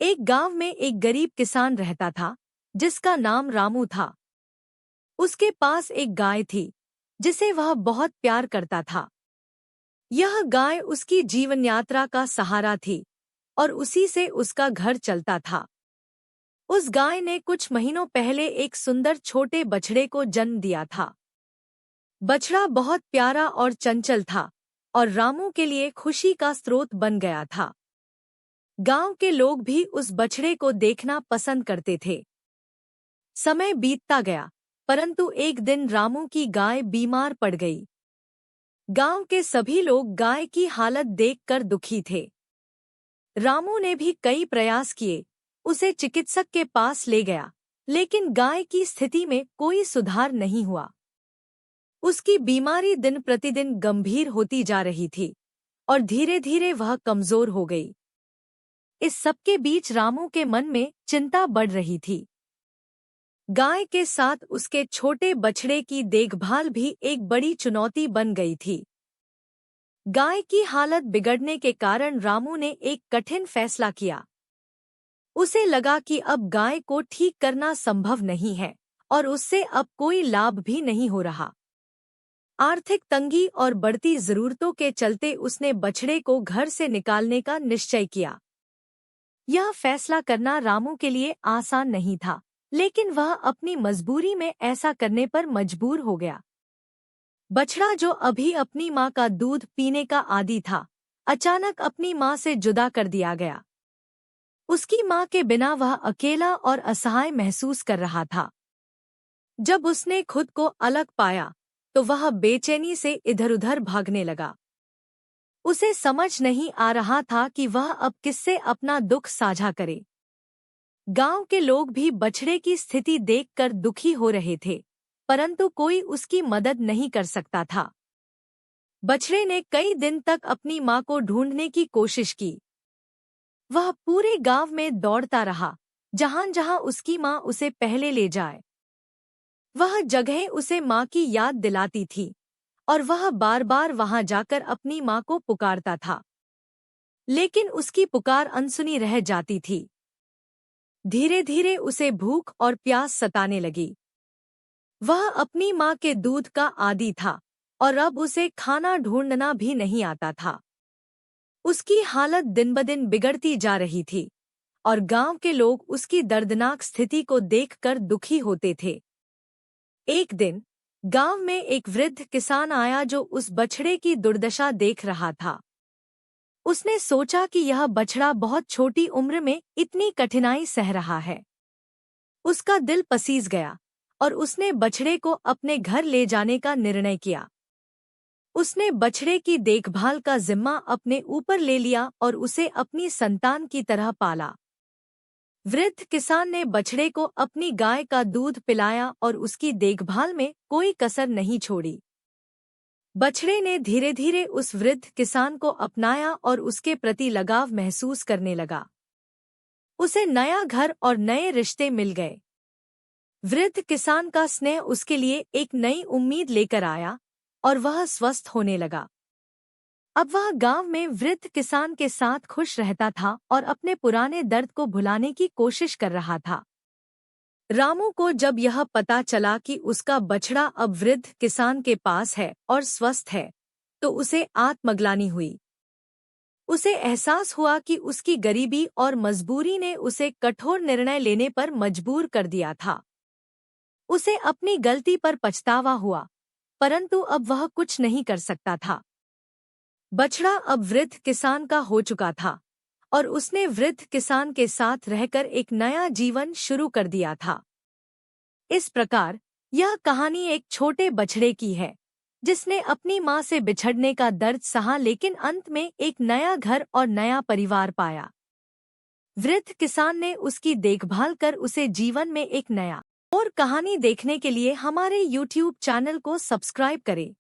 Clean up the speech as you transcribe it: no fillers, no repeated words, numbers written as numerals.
एक गांव में एक गरीब किसान रहता था जिसका नाम रामू था। उसके पास एक गाय थी जिसे वह बहुत प्यार करता था। यह गाय उसकी जीवन यात्रा का सहारा थी और उसी से उसका घर चलता था। उस गाय ने कुछ महीनों पहले एक सुंदर छोटे बछड़े को जन्म दिया था। बछड़ा बहुत प्यारा और चंचल था और रामू के लिए खुशी का स्रोत बन गया था। गांव के लोग भी उस बछड़े को देखना पसंद करते थे। समय बीतता गया, परंतु एक दिन रामू की गाय बीमार पड़ गई। गांव के सभी लोग गाय की हालत देखकर दुखी थे। रामू ने भी कई प्रयास किए, उसे चिकित्सक के पास ले गया, लेकिन गाय की स्थिति में कोई सुधार नहीं हुआ। उसकी बीमारी दिन प्रतिदिन गंभीर होती जा रही थी और धीरे धीरे वह कमजोर हो गई। इस सबके बीच रामू के मन में चिंता बढ़ रही थी। गाय के साथ उसके छोटे बछड़े की देखभाल भी एक बड़ी चुनौती बन गई थी। गाय की हालत बिगड़ने के कारण रामू ने एक कठिन फैसला किया। उसे लगा कि अब गाय को ठीक करना संभव नहीं है और उससे अब कोई लाभ भी नहीं हो रहा। आर्थिक तंगी और बढ़ती जरूरतों के चलते उसने बछड़े को घर से निकालने का निश्चय किया। यह फैसला करना रामू के लिए आसान नहीं था, लेकिन वह अपनी मजबूरी में ऐसा करने पर मजबूर हो गया। बछड़ा जो अभी अपनी माँ का दूध पीने का आदी था, अचानक अपनी माँ से जुदा कर दिया गया। उसकी माँ के बिना वह अकेला और असहाय महसूस कर रहा था। जब उसने खुद को अलग पाया, तो वह बेचैनी से इधर-उधर भागने लगा। उसे समझ नहीं आ रहा था कि वह अब किससे अपना दुख साझा करे। गांव के लोग भी बछड़े की स्थिति देखकर दुखी हो रहे थे, परंतु कोई उसकी मदद नहीं कर सकता था। बछड़े ने कई दिन तक अपनी माँ को ढूंढने की कोशिश की। वह पूरे गांव में दौड़ता रहा, जहां-जहां उसकी माँ उसे पहले ले जाए। वह जगह उसे माँ की याद दिलाती थी और वह बार-बार वहां जाकर अपनी माँ को पुकारता था, लेकिन उसकी पुकार अनसुनी रह जाती थी। धीरे-धीरे उसे भूख और प्यास सताने लगी। वह अपनी माँ के दूध का आदी था और अब उसे खाना ढूंढना भी नहीं आता था। उसकी हालत दिन-ब-दिन बिगड़ती जा रही थी और गांव के लोग उसकी दर्दनाक स्थिति को देखकर दुखी होते थे। एक दिन गांव में एक वृद्ध किसान आया जो उस बछड़े की दुर्दशा देख रहा था। उसने सोचा कि यह बछड़ा बहुत छोटी उम्र में इतनी कठिनाई सह रहा है। उसका दिल पसीज गया और उसने बछड़े को अपने घर ले जाने का निर्णय किया। उसने बछड़े की देखभाल का जिम्मा अपने ऊपर ले लिया और उसे अपनी संतान की तरह पाला। वृद्ध किसान ने बछड़े को अपनी गाय का दूध पिलाया और उसकी देखभाल में कोई कसर नहीं छोड़ी। बछड़े ने धीरे धीरे उस वृद्ध किसान को अपनाया और उसके प्रति लगाव महसूस करने लगा। उसे नया घर और नए रिश्ते मिल गए। वृद्ध किसान का स्नेह उसके लिए एक नई उम्मीद लेकर आया और वह स्वस्थ होने लगा। अब वह गांव में वृद्ध किसान के साथ खुश रहता था और अपने पुराने दर्द को भुलाने की कोशिश कर रहा था। रामू को जब यह पता चला कि उसका बछड़ा अब वृद्ध किसान के पास है और स्वस्थ है, तो उसे आत्मग्लानि हुई। उसे एहसास हुआ कि उसकी गरीबी और मजबूरी ने उसे कठोर निर्णय लेने पर मजबूर कर दिया था। उसे अपनी गलती पर पछतावा हुआ, परंतु अब वह कुछ नहीं कर सकता था। बछड़ा अब वृद्ध किसान का हो चुका था और उसने वृद्ध किसान के साथ रहकर एक नया जीवन शुरू कर दिया था। इस प्रकार यह कहानी एक छोटे बछड़े की है जिसने अपनी माँ से बिछड़ने का दर्द सहा, लेकिन अंत में एक नया घर और नया परिवार पाया। वृद्ध किसान ने उसकी देखभाल कर उसे जीवन में एक नया और कहानी देखने के लिए हमारे YouTube चैनल को सब्सक्राइब करें।